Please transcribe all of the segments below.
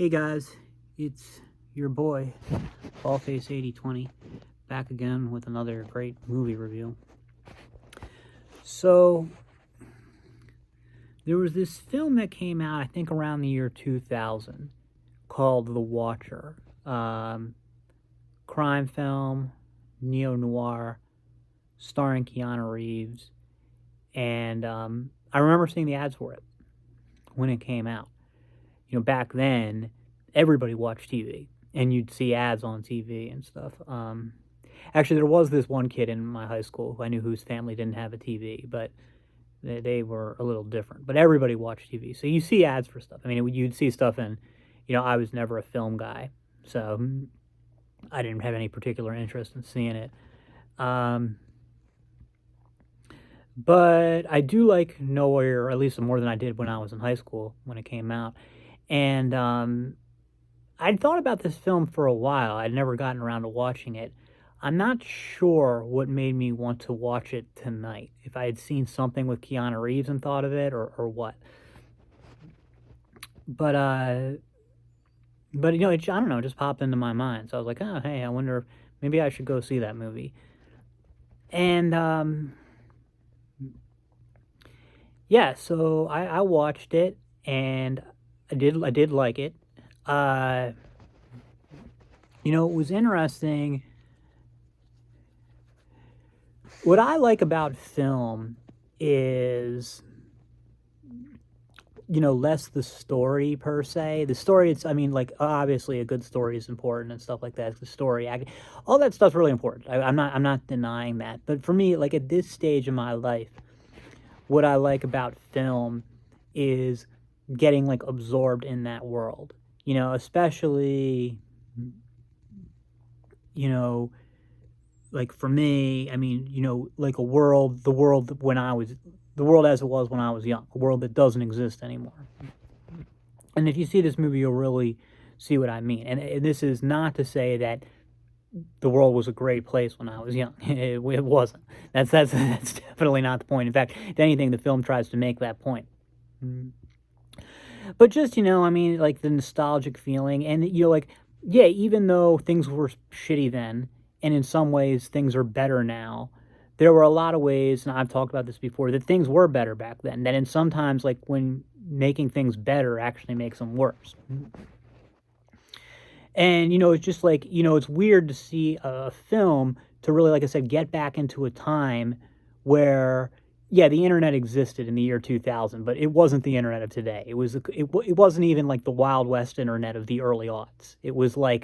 Hey guys, it's your boy, Ballface8020, back again with another great movie review. So, there was this film that came out, I think around the year 2000, called The Watcher. Crime film, neo-noir, starring Keanu Reeves. And I remember seeing the ads for it when it came out. You know, back then, everybody watched TV, and you'd see ads on TV and stuff. Actually, there was this one kid in my high school who I knew whose family didn't have a TV, but they were a little different. But everybody watched TV, so you see ads for stuff. I mean, you'd see stuff in, I was never a film guy, so I didn't have any particular interest in seeing it. But I do like noir, or at least more than I did when I was in high school when it came out. And I'd thought about this film for a while. I'd never gotten around to watching it. I'm not sure what made me want to watch it tonight. If I had seen something with Keanu Reeves and thought of it, or what. But I don't know, it just popped into my mind. So I was like, oh, hey, I wonder if maybe I should go see that movie. And yeah, so I watched it, and I did like it. It was interesting. What I like about film is, less the story per se. The story, obviously a good story is important and stuff like that. The story, all that stuff's really important. I'm not denying that. But for me, like at this stage of my life, what I like about film is getting like absorbed in that world, especially, like for me, I mean, like the world as it was when I was young, a world that doesn't exist anymore. And if you see this movie, you'll really see what I mean. And this is not to say that the world was a great place when I was young. It wasn't. That's definitely not the point. In fact, if anything, the film tries to make that point. But just, like the nostalgic feeling, and, yeah, even though things were shitty then, and in some ways things are better now, there were a lot of ways, and I've talked about this before, that things were better back then. That in sometimes, like, when making things better actually makes them worse. And, it's just like, it's weird to see a film to really, like I said, get back into a time where, yeah, the internet existed in the year 2000, but it wasn't the internet of today. It wasn't even like the Wild West internet of the early aughts. It was like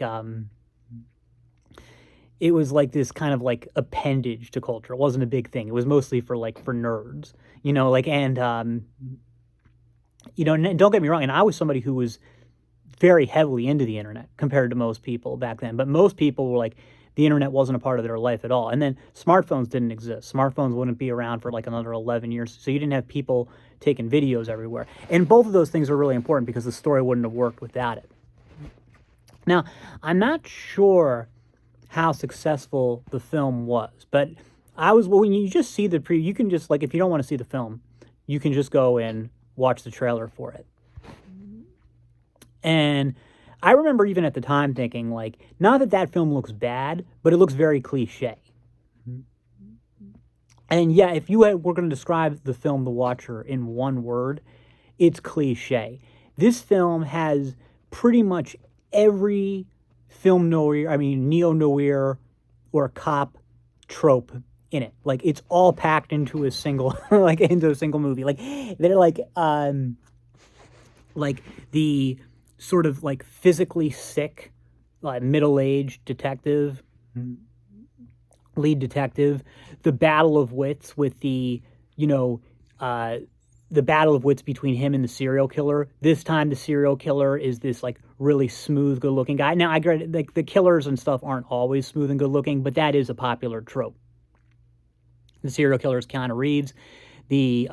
this kind of like appendage to culture. It wasn't a big thing. It was mostly for nerds, and don't get me wrong. And I was somebody who was very heavily into the internet compared to most people back then. But most people were like, the internet wasn't a part of their life at all. And then smartphones didn't exist. Smartphones wouldn't be around for like another 11 years. So you didn't have people taking videos everywhere. And both of those things are really important because the story wouldn't have worked without it. Now, I'm not sure how successful the film was, but when you just see the you can just, like, if you don't want to see the film, you can just go and watch the trailer for it. And I remember even at the time thinking, like, not that film looks bad, but it looks very cliche. And yeah, if we're going to describe the film The Watcher in one word, it's cliche. This film has pretty much every film noir, neo-noir or cop trope in it. Like, it's all packed into a single, into a single movie. Like, they're like the sort of like physically sick, middle-aged detective, lead detective, the battle of wits with the battle of wits between him and the serial killer. This time the serial killer is this like really smooth, good-looking guy. Now, I get it, like the killers and stuff aren't always smooth and good-looking, but that is a popular trope. The serial killer is Keanu Reeves. The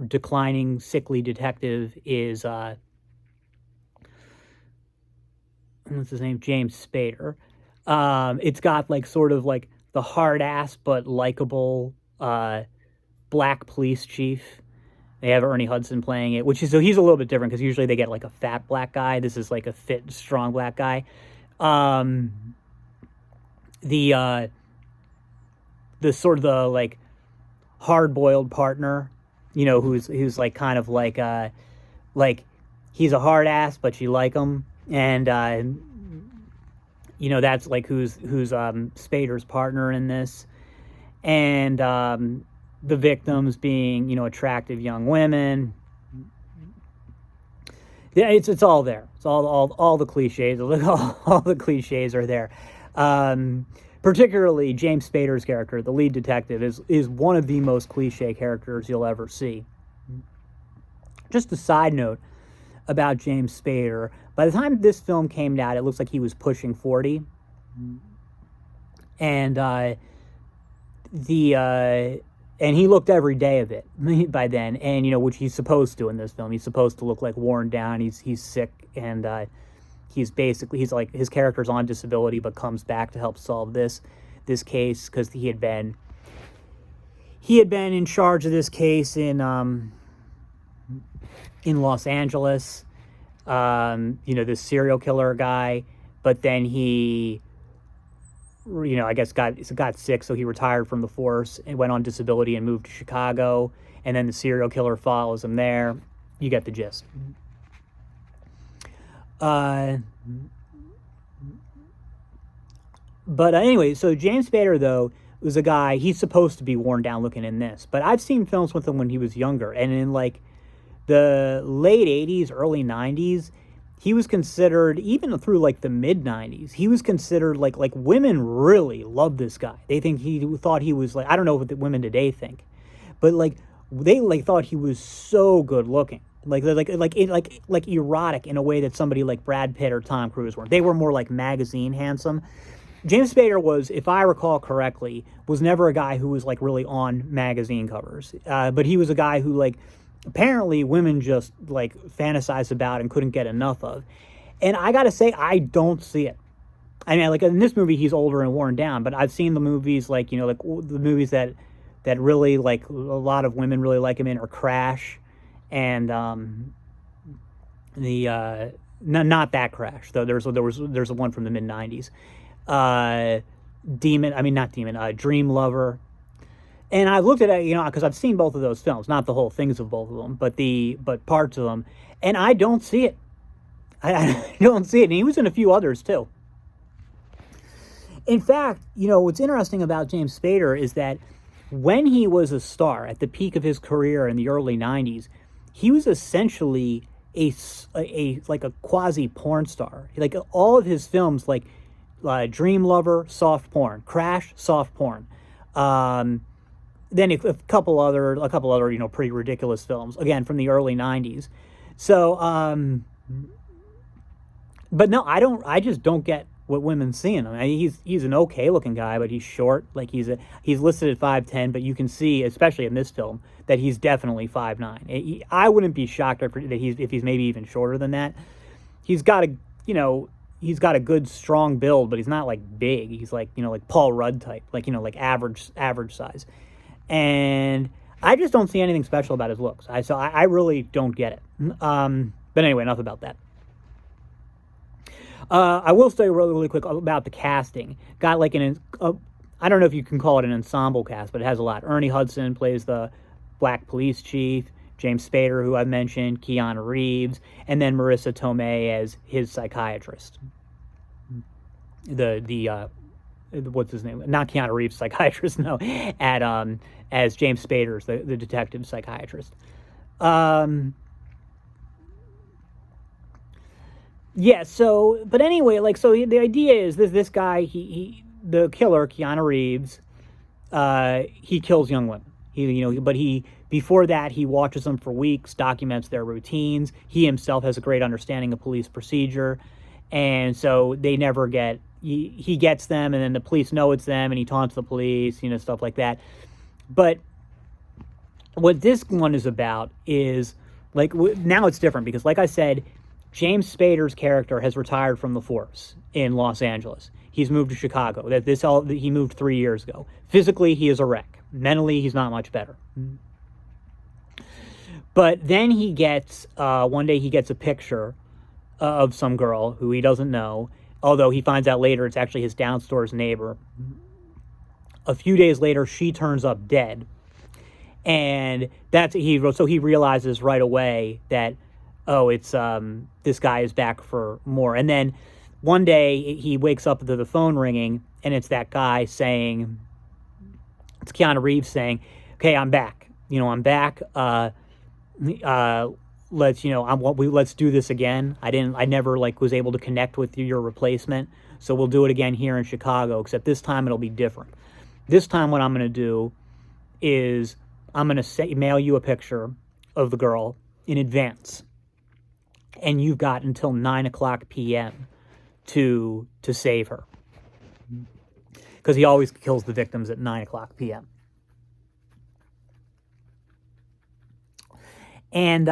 declining, sickly detective is what's his name? James Spader. It's got like sort of like the hard ass but likable black police chief They have Ernie Hudson playing it, which is, so he's a little bit different because usually they get like a fat black guy. This is like a fit, strong black guy. The sort of the like hard-boiled partner, who's like kind of like he's a hard ass, but you like him, and that's like who's Spader's partner in this, and the victims being attractive young women. Yeah, it's all there. It's all the cliches. All the cliches are there. Particularly James Spader's character, the lead detective, is one of the most cliche characters you'll ever see. Just a side note about James Spader. By the time this film came out, it looks like he was pushing 40. And and he looked every day of it by then, and which he's supposed to in this film. He's supposed to look like worn down. He's sick, and he's like his character's on disability, but comes back to help solve this case because he had been in charge of this case in Los Angeles. This serial killer guy, but then he, I guess got sick, so he retired from the force and went on disability and moved to Chicago. And then the serial killer follows him there. You get the gist. But anyway, so James Spader, though, was a guy, he's supposed to be worn down looking in this. But I've seen films with him when he was younger. And in like the late 80s, early 90s, he was considered, even through like the mid 90s, he was considered like women really loved this guy. They thought he was like, I don't know what the women today think, but like they like thought he was so good looking. Like erotic in a way that somebody like Brad Pitt or Tom Cruise weren't. They were more like magazine handsome. James Spader was, if I recall correctly, was never a guy who was like really on magazine covers. But he was a guy who like apparently women just like fantasized about and couldn't get enough of. And I gotta say, I don't see it. I mean, like in this movie, he's older and worn down, but I've seen the movies like, like the movies that really like a lot of women really like him in are Crash. And not that Crash though. There's a one from the mid 90s. Dream Lover. And I've looked at it, because I've seen both of those films, not the whole things of both of them, but parts of them, and I don't see it. I don't see it. And he was in a few others too. In fact, what's interesting about James Spader is that when he was a star at the peak of his career in the early 90s, he was essentially a quasi porn star. Like all of his films, like Dream Lover, soft porn, Crash, soft porn. Then a couple other pretty ridiculous films, again from the early 90s. So but no, I just don't get what women see in him. I mean, he's an okay looking guy, but he's short. Like he's listed at 5'10", but you can see, especially in this film, that he's definitely 5'9". I wouldn't be shocked if he's maybe even shorter than that. He's got a good strong build, but he's not like big. He's like like Paul Rudd type, like like average size. And I just don't see anything special about his looks. I really don't get it. But anyway, enough about that. I will say really quick about the casting. Got like I don't know if you can call it an ensemble cast, but it has a lot. Ernie Hudson plays the black police chief. James Spader, who I've mentioned, Keanu Reeves, and then Marissa Tomei as his psychiatrist. What's his name? Not Keanu Reeves' psychiatrist, no. As James Spader's the detective psychiatrist. Yeah. So, but anyway, like, so the idea is this guy, the killer, Keanu Reeves, he kills young women. But before that, he watches them for weeks, documents their routines. He himself has a great understanding of police procedure, and so they never get. He gets them, and then the police know it's them, and he taunts the police, stuff like that. But what this one is about is, like, now it's different because, like I said, James Spader's character has retired from the force in Los Angeles. He's moved to Chicago. He moved 3 years ago. Physically, he is a wreck. Mentally, he's not much better. But then he gets one day he gets a picture of some girl who he doesn't know, although he finds out later it's actually his downstairs neighbor. A few days later, she turns up dead, and that's so he realizes right away that, oh, it's this guy is back for more. And then one day he wakes up to the phone ringing, and it's that guy saying, it's Keanu Reeves saying, "Okay, I'm back. I'm back. Let's let's do this again. I never was able to connect with your replacement, so we'll do it again here in Chicago. Except this time it'll be different. This time what I'm going to do is I'm going to mail you a picture of the girl in advance, and you've got until 9:00 p.m. to save her." Because he always kills the victims at 9:00 p.m. And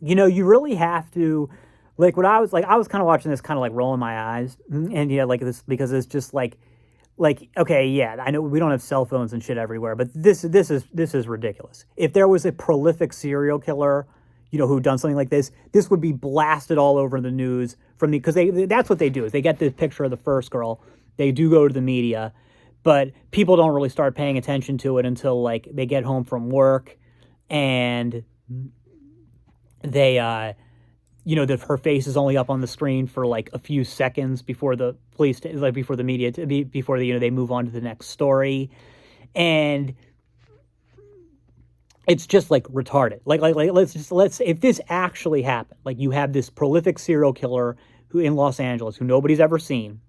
you really have to, what I was kind of watching this, kind of rolling my eyes, and this, because it's just okay, yeah, I know we don't have cell phones and shit everywhere, but this is ridiculous. If there was a prolific serial killer, who'd done something like this would be blasted all over the news because that's what they do, is they get this picture of the first girl, they do go to the media, but people don't really start paying attention to it until they get home from work, and they that her face is only up on the screen for a few seconds before the police, before the media, before they move on to the next story, and it's just retarded. Let's if this actually happened, you have this prolific serial killer who in Los Angeles who nobody's ever seen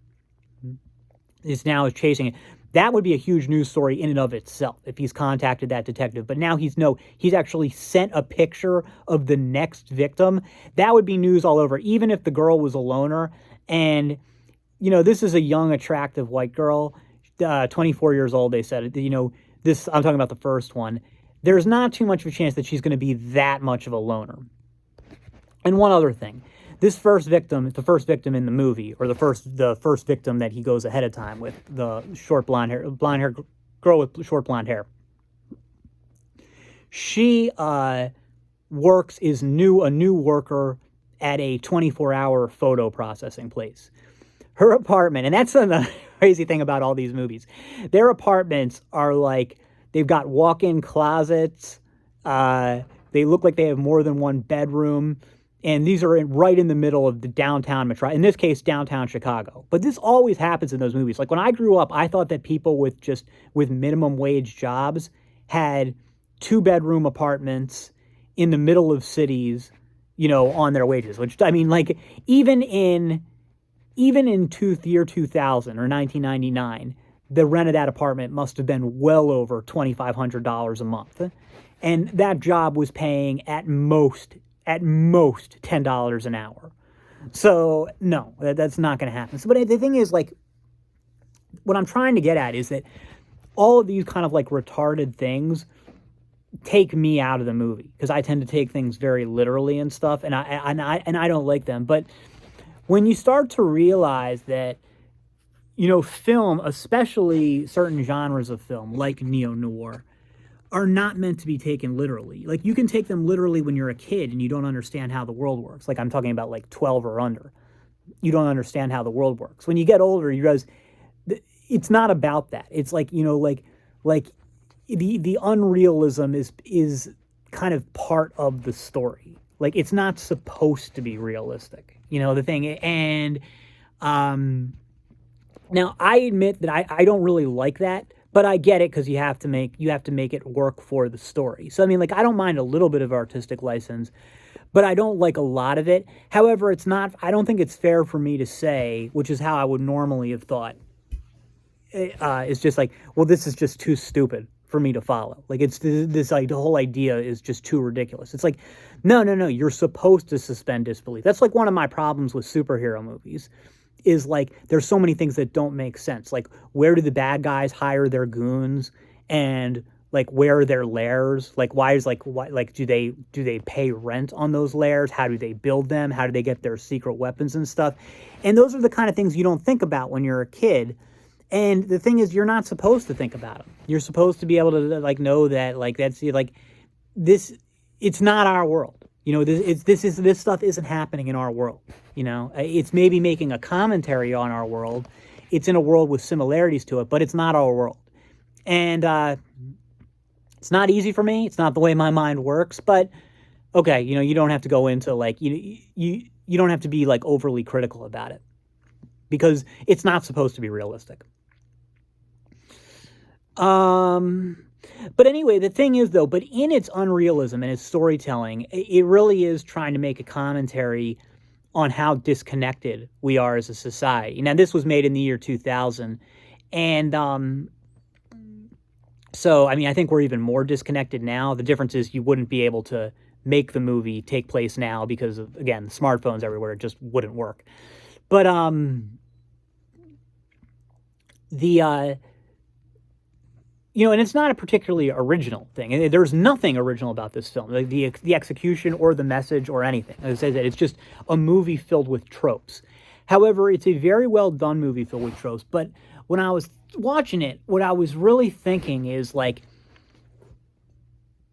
is chasing it. That would be a huge news story in and of itself if he's contacted that detective. But now he's actually sent a picture of the next victim. That would be news all over, even if the girl was a loner. And, this is a young, attractive white girl, 24 years old, they said. This, I'm talking about the first one. There's not too much of a chance that she's going to be that much of a loner. And one other thing. This first victim, the first victim in the movie, or the first victim that he goes ahead of time with, the short blonde hair girl with short blonde hair. She is a new worker at a 24-hour photo processing place. Her apartment, and that's the crazy thing about all these movies, their apartments are they've got walk-in closets. They look like they have more than one bedroom. And these are right in the middle of the downtown metro, in this case, downtown Chicago. But this always happens in those movies. When I grew up, I thought that people with minimum wage jobs had 2-bedroom apartments in the middle of cities, on their wages. Which, I mean, even in year 2000 or 1999, the rent of that apartment must have been well over $2,500 a month. And that job was paying at most $10 an hour. So no, that's not going to happen. So, but the thing is, what I'm trying to get at is that all of these kind of retarded things take me out of the movie, because I tend to take things very literally and stuff, and I don't like them. But when you start to realize that, film, especially certain genres of film like neo-noir, are not meant to be taken literally. You can take them literally when you're a kid and you don't understand how the world works. I'm talking about 12 or under. You don't understand how the world works. When you get older, you realize it's not about that. It's the unrealism is kind of part of the story. It's not supposed to be realistic. The thing. And now I admit that I don't really like that. But I get it, because you have to make it work for the story. So I mean, I don't mind a little bit of artistic license, but I don't like a lot of it. However, I don't think it's fair for me to say, which is how I would normally have thought. It's just well, this is just too stupid for me to follow. It's this the whole idea is just too ridiculous. It's no, you're supposed to suspend disbelief. That's one of my problems with superhero movies. Is there's so many things that don't make sense. Where do the bad guys hire their goons, and where are their lairs? Why do they pay rent on those lairs? How do they build them? How do they get their secret weapons and stuff? And those are the kind of things you don't think about when you're a kid. And the thing is, you're not supposed to think about them. You're supposed to be able to like know that like that's like this. It's not our world. You know, this stuff isn't happening in our world. You know, it's maybe making a commentary on our world. It's in a world with similarities to it, but it's not our world. And it's not easy for me. It's not the way my mind works. But okay, you know, you don't have to go into like you don't have to be like overly critical about it because it's not supposed to be realistic. But anyway, the thing is, though, but in its unrealism and its storytelling, it really is trying to make a commentary on how disconnected we are as a society. Now, this was made in the year 2000, and so, I mean, I think we're even more disconnected now. The difference is you wouldn't be able to make the movie take place now because of, again, smartphones everywhere. It just wouldn't work. But you know, and it's not a particularly original thing. There's nothing original about this film, like the execution or the message or anything. As I said, it's just a movie filled with tropes. However, it's a very well done movie filled with tropes. But when I was watching it, what I was really thinking is like,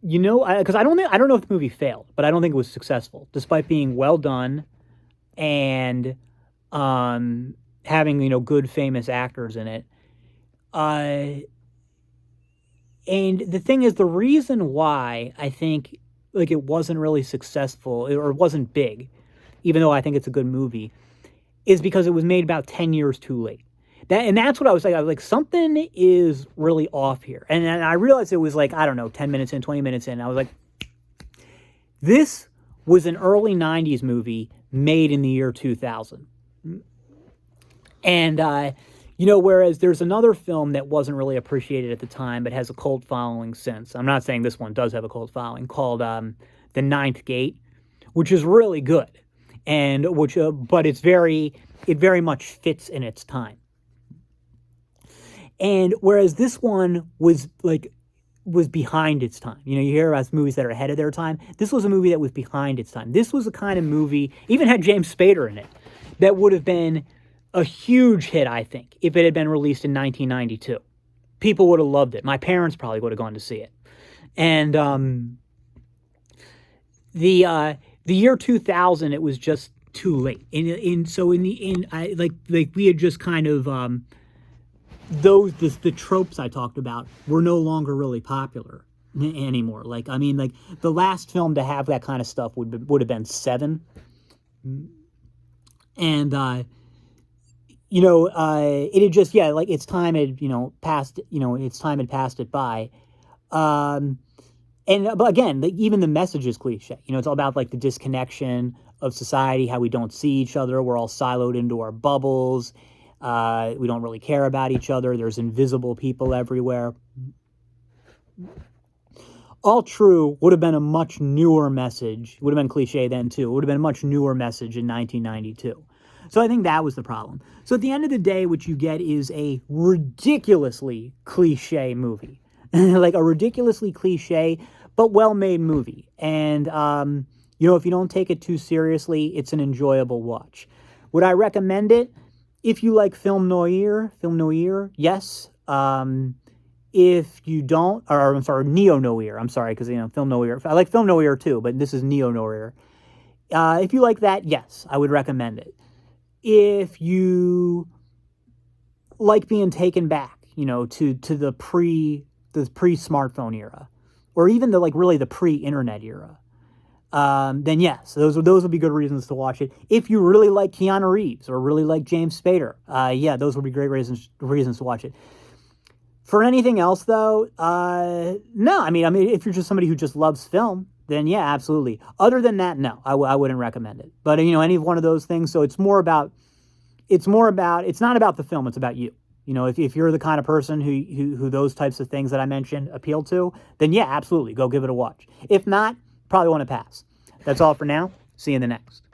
you know, because I don't know if the movie failed, but I don't think it was successful, despite being well done and having, you know, good famous actors in it. And the thing is, the reason why I think like it wasn't really successful or it wasn't big, even though I think it's a good movie, is because it was made about 10 years too late. That's what I was like. I was like, something is really off here. And I realized it was like, I don't know, 10 minutes in, 20 minutes in. I was like, this was an early 90s movie made in the year 2000. And, you know, whereas there's another film that wasn't really appreciated at the time, but has a cult following since. I'm not saying this one does have a cult following, called The Ninth Gate, which is really good, and which, but it very much fits in its time. And whereas this one was behind its time. You know, you hear about movies that are ahead of their time. This was a movie that was behind its time. This was the kind of movie, even had James Spader in it, that would have been a huge hit, I think, if it had been released in 1992. People would have loved it. My parents probably would have gone to see it. And the year 2000, it was just too late. So we had just kind of the tropes I talked about were no longer really popular anymore. Like, I mean, like the last film to have that kind of stuff would have been Seven, and you know, it had just, yeah, like its time had, you know, passed, you know, its time had passed it by. But again, even the message is cliche. You know, it's all about like the disconnection of society, how we don't see each other. We're all siloed into our bubbles. We don't really care about each other. There's invisible people everywhere. All true, would have been a much newer message. Would have been cliche then too. It would have been a much newer message in 1992. So I think that was the problem. So at the end of the day, what you get is a ridiculously cliche movie. Like a ridiculously cliche, but well-made movie. And, you know, if you don't take it too seriously, it's an enjoyable watch. Would I recommend it? If you like film noir, yes. If you don't, or I'm sorry, neo-noir, I'm sorry, because, you know, film noir, I like film noir too, but this is neo-noir. If you like that, yes, I would recommend it. If you like being taken back, you know, to the pre-smartphone era, or even the really the pre-internet era, then yes, those would be good reasons to watch it. If you really like Keanu Reeves or really like James Spader, yeah, those would be great reasons to watch it. For anything else, though, no. I mean, if you're just somebody who just loves film, then yeah, absolutely. Other than that, no, I wouldn't recommend it. But, you know, any one of those things. So it's not about the film. It's about you. You know, if you're the kind of person who those types of things that I mentioned appeal to, then yeah, absolutely, go give it a watch. If not, probably want to pass. That's all for now. See you in the next.